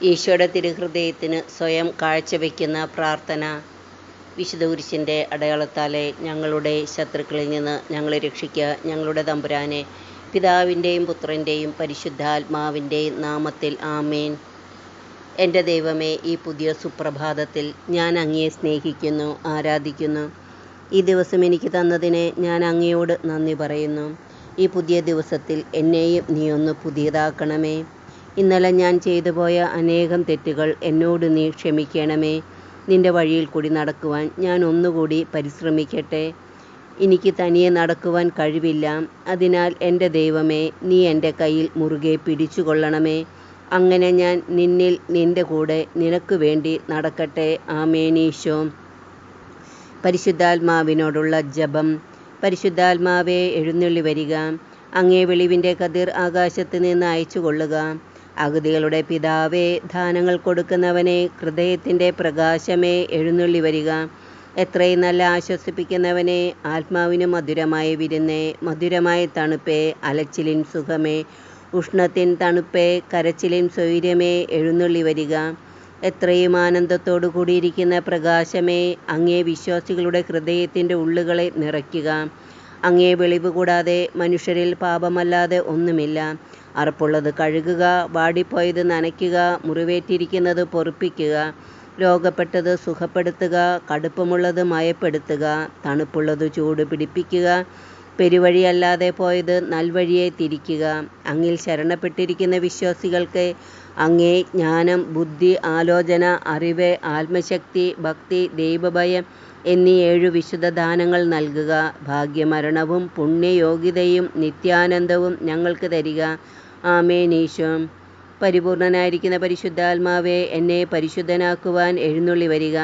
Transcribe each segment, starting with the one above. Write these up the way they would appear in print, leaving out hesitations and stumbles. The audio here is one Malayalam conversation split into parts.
ഈശോയുടെ തിരുഹൃദയത്തിന് സ്വയം കാഴ്ചവെക്കുന്ന പ്രാർത്ഥന. വിശുദ്ധ കുരിശിൻ്റെ അടയാളത്താലെ ഞങ്ങളുടെ ശത്രുക്കളിൽ നിന്ന് ഞങ്ങളെ രക്ഷിക്കുക. ഞങ്ങളുടെ തമ്പുരാനെ, പിതാവിൻ്റെയും പുത്രൻ്റെയും പരിശുദ്ധാത്മാവിൻ്റെയും നാമത്തിൽ ആമേൻ. എൻ്റെ ദൈവമേ, ഈ പുതിയ സുപ്രഭാതത്തിൽ ഞാൻ അങ്ങയെ സ്നേഹിക്കുന്നു, ആരാധിക്കുന്നു. ഈ ദിവസം എനിക്ക് തന്നതിന് ഞാൻ അങ്ങയോട് നന്ദി പറയുന്നു. ഈ പുതിയ ദിവസത്തിൽ എന്നെയും നീ ഒന്ന് പുതിയതാക്കണമേ. ഇന്നലെ ഞാൻ ചെയ്തു പോയ അനേകം തെറ്റുകൾ എന്നോട് നീ ക്ഷമിക്കണമേ. നിൻ്റെ വഴിയിൽ കൂടി നടക്കുവാൻ ഞാൻ ഒന്നുകൂടി പരിശ്രമിക്കട്ടെ. എനിക്ക് തനിയെ നടക്കുവാൻ കഴിവില്ല. അതിനാൽ എൻ്റെ ദൈവമേ, നീ എൻ്റെ കയ്യിൽ മുറുകെ പിടിച്ചുകൊള്ളണമേ. അങ്ങനെ ഞാൻ നിന്നിൽ, നിൻ്റെ കൂടെ, നിനക്ക് വേണ്ടി നടക്കട്ടെ. ആമേനീശോ. പരിശുദ്ധാത്മാവിനോടുള്ള ജപം. പരിശുദ്ധാത്മാവേ, എഴുന്നള്ളി വരിക. അങ്ങേ വെളിവിൻ്റെ കതിർ ആകാശത്ത് നിന്ന് അയച്ചു കൊള്ളുക. അഗതികളുടെ പിതാവേ, ദാനങ്ങൾ കൊടുക്കുന്നവനെ, ഹൃദയത്തിൻ്റെ പ്രകാശമേ, എഴുന്നള്ളി വരിക. എത്രയും നല്ല ആശ്വസിപ്പിക്കുന്നവനെ, ആത്മാവിന് മധുരമായ വിരുന്നേ, മധുരമായ തണുപ്പേ, അലച്ചിലിൻ സുഖമേ, ഉഷ്ണത്തിൻ തണുപ്പേ, കരച്ചിലിൻ സ്വൈര്യമേ, എഴുന്നള്ളി വരിക. എത്രയും ആനന്ദത്തോടു കൂടിയിരിക്കുന്ന പ്രകാശമേ, അങ്ങേ വിശ്വാസികളുടെ ഹൃദയത്തിൻ്റെ ഉള്ളുകളെ നിറയ്ക്കുക. അങ്ങേ വെളിവ് കൂടാതെ മനുഷ്യരിൽ പാപമല്ലാതെ ഒന്നുമില്ല. അറപ്പുള്ളത് കഴുകുക, വാടിപ്പോയത് നനയ്ക്കുക, മുറിവേറ്റിരിക്കുന്നത് പൊറുപ്പിക്കുക, രോഗപ്പെട്ടത് സുഖപ്പെടുത്തുക, കടുപ്പമുള്ളത് മയപ്പെടുത്തുക, തണുപ്പുള്ളത് ചൂട് പിടിപ്പിക്കുക, പെരുവഴിയല്ലാതെ പോയത് നൽവഴിയെ തിരിക്കുക. അങ്ങിൽ ശരണപ്പെട്ടിരിക്കുന്ന വിശ്വാസികൾക്ക് അങ്ങേ ജ്ഞാനം, ബുദ്ധി, ആലോചന, അറിവ്, ആത്മശക്തി, ഭക്തി, ദൈവഭയം എന്നീ 7 വിശുദ്ധ ദാനങ്ങൾ നൽകുക. ഭാഗ്യമരണവും പുണ്യയോഗ്യതയും നിത്യാനന്ദവും ഞങ്ങൾക്ക് തരിക. ആമേനീശോ. പരിപൂർണനായിരിക്കുന്ന പരിശുദ്ധാത്മാവേ, എന്നെ പരിശുദ്ധനാക്കുവാൻ എഴുന്നള്ളി വരിക.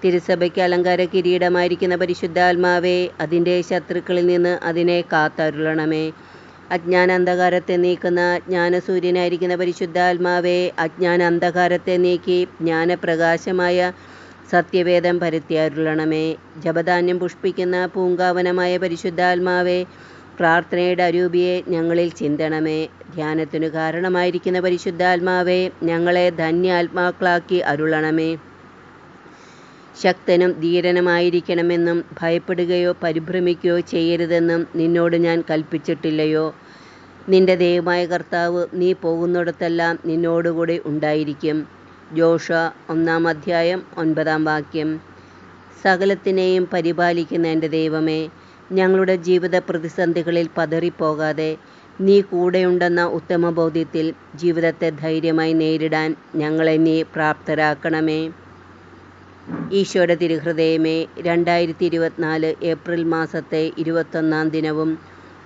തിരുസഭയ്ക്ക് അലങ്കാര കിരീടമായിരിക്കുന്ന പരിശുദ്ധാത്മാവേ, അതിൻ്റെ ശത്രുക്കളിൽ നിന്ന് അതിനെ കാത്തരുളണമേ. അജ്ഞാന അന്ധകാരത്തെ നീക്കുന്ന ജ്ഞാനസൂര്യനായിരിക്കുന്ന പരിശുദ്ധാത്മാവേ, അജ്ഞാന അന്ധകാരത്തെ നീക്കി ജ്ഞാനപ്രകാശമായ സത്യവേദം പരത്തിയരുളണമേ. ജപധാന്യം പുഷ്പിക്കുന്ന പൂങ്കാവനമായ പരിശുദ്ധാത്മാവേ, പ്രാർത്ഥനയുടെ അരൂപിയെ ഞങ്ങളിൽ ചിന്തണമേ. ധ്യാനത്തിനു കാരണമായിരിക്കുന്ന പരിശുദ്ധാത്മാവേ, ഞങ്ങളെ ധന്യാത്മാക്കളാക്കി അരുളണമേ. ശക്തനും ധീരനുമായിരിക്കണമെന്നും ഭയപ്പെടുകയോ പരിഭ്രമിക്കുകയോ ചെയ്യരുതെന്നും നിന്നോട് ഞാൻ കൽപ്പിച്ചിട്ടില്ലയോ? നിന്റെ ദൈവമായ കർത്താവ് നീ പോകുന്നിടത്തെല്ലാം നിന്നോടുകൂടി ഉണ്ടായിരിക്കും. ജോഷുവ 1-ാം അധ്യായം 9-ാം വാക്യം. സകലത്തിനെയും പരിപാലിക്കുന്ന എൻ്റെ ദൈവമേ, ഞങ്ങളുടെ ജീവിത പ്രതിസന്ധികളിൽ പതറിപ്പോകാതെ നീ കൂടെയുണ്ടെന്ന ഉത്തമ ബോധ്യത്തിൽ ജീവിതത്തെ ധൈര്യമായി നേരിടാൻ ഞങ്ങളെ നീ പ്രാപ്തരാക്കണമേ. ഈശോയുടെ തിരുഹൃദയമേ, 2024 ഏപ്രിൽ മാസത്തെ 21-ാം ദിനവും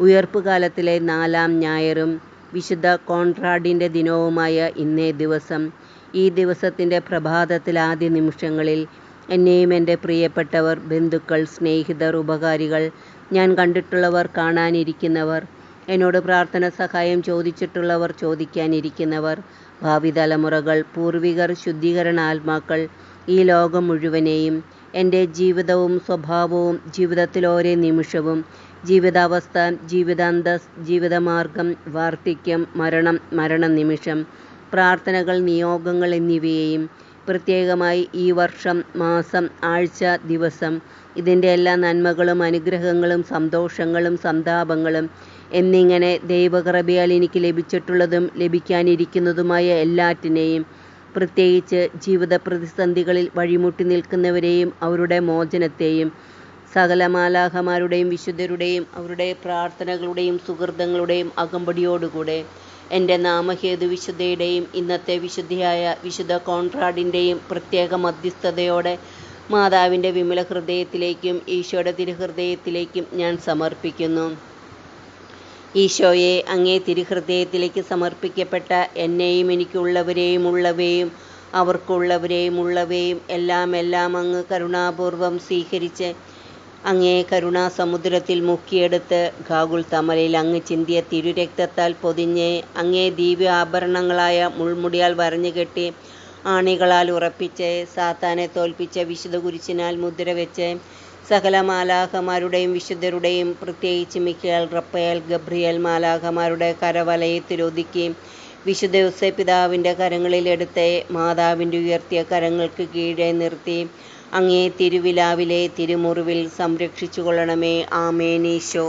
ഉയർപ്പുകാലത്തിലെ 4-ാം ഞായറും വിശുദ്ധ കോൺറാഡിൻ്റെ ദിനവുമായ ഇന്നേ ദിവസം, ഈ ദിവസത്തിൻ്റെ പ്രഭാതത്തിൽ ആദ്യ നിമിഷങ്ങളിൽ എന്നെയും എൻ്റെ പ്രിയപ്പെട്ടവർ, ബന്ധുക്കൾ, സ്നേഹിതർ, ഉപകാരികൾ, ഞാൻ കണ്ടിട്ടുള്ളവർ, കാണാനിരിക്കുന്നവർ, എന്നോട് പ്രാർത്ഥന സഹായം ചോദിച്ചിട്ടുള്ളവർ, ചോദിക്കാനിരിക്കുന്നവർ, ഭാവി തലമുറകൾ, പൂർവികർ, ശുദ്ധീകരണാത്മാക്കൾ, ഈ ലോകം മുഴുവനെയും, എൻ്റെ ജീവിതവും സ്വഭാവവും, ജീവിതത്തിൽ ഓരോ നിമിഷവും, ജീവിതാവസ്ഥ, ജീവിതാന്തസ്, ജീവിതമാർഗം, വാർദ്ധക്യം, മരണം, മരണനിമിഷം, പ്രാർത്ഥനകൾ, നിയോഗങ്ങൾ എന്നിവയെയും, പ്രത്യേകമായി ഈ വർഷം, മാസം, ആഴ്ച, ദിവസം, ഇതിൻ്റെ എല്ലാ നന്മകളും അനുഗ്രഹങ്ങളും സന്തോഷങ്ങളും സന്താപങ്ങളും എന്നിങ്ങനെ ദൈവകൃപയാൽ എനിക്ക് ലഭിച്ചിട്ടുള്ളതും ലഭിക്കാനിരിക്കുന്നതുമായ എല്ലാറ്റിനെയും, പ്രത്യേകിച്ച് ജീവിത പ്രതിസന്ധികളിൽ വഴിമുട്ടി നിൽക്കുന്നവരെയും അവരുടെ മോചനത്തെയും, സകല മാലാഖമാരുടെയും വിശുദ്ധരുടെയും അവരുടെ പ്രാർത്ഥനകളുടെയും സുഹൃതങ്ങളുടെയും അകമ്പടിയോടുകൂടെ എൻ്റെ നാമഹേതു വിശുദ്ധയുടെയും ഇന്നത്തെ വിശുദ്ധിയായ വിശുദ്ധ കോൺറാഡിൻ്റെയും പ്രത്യേക മധ്യസ്ഥതയോടെ മാതാവിൻ്റെ വിമല ഹൃദയത്തിലേക്കും ഈശോയുടെ തിരുഹൃദയത്തിലേക്കും ഞാൻ സമർപ്പിക്കുന്നു. ഈശോയെ, അങ്ങേ തിരുഹൃദയത്തിലേക്ക് സമർപ്പിക്കപ്പെട്ട എന്നെയും എനിക്കുള്ളവരെയും ഉള്ളവയും അവർക്കുള്ളവരെയും ഉള്ളവയും എല്ലാം അങ്ങ് കരുണാപൂർവം സ്വീകരിച്ച് അങ്ങേ കരുണാസമുദ്രത്തിൽ മുക്കിയെടുത്ത് ഗാഗുൽത്തമലയിൽ അങ്ങ് ചിന്തിയ തിരുരക്തത്താൽ പൊതിഞ്ഞ് അങ്ങേ ദിവ്യ ആഭരണങ്ങളായ മുൾമുടിയാൽ വരഞ്ഞുകെട്ടി ആണികളാൽ ഉറപ്പിച്ച് സാത്താനെ തോൽപ്പിച്ച വിശുദ്ധ കുരിശിനാൽ മുദ്രവെച്ച് സകല മാലാഖമാരുടെയും വിശുദ്ധരുടെയും പ്രത്യേകിച്ച് മിഖായേൽ, റഫായേൽ, ഗബ്രിയേൽ മാലാഖമാരുടെ കരവലയത്തിലൊതുക്കി വിശുദ്ധ ഔസേപ്പ് പിതാവിൻ്റെ കരങ്ങളിലെടുത്ത് മാതാവിൻ്റെ ഉയർത്തിയ കരങ്ങൾക്ക് കീഴെ നിർത്തി അങ്ങേ തിരുവിലാവിലെ തിരുമുറിവിൽ സംരക്ഷിച്ചു കൊള്ളണമേ. ആമേൻ. ഈശോ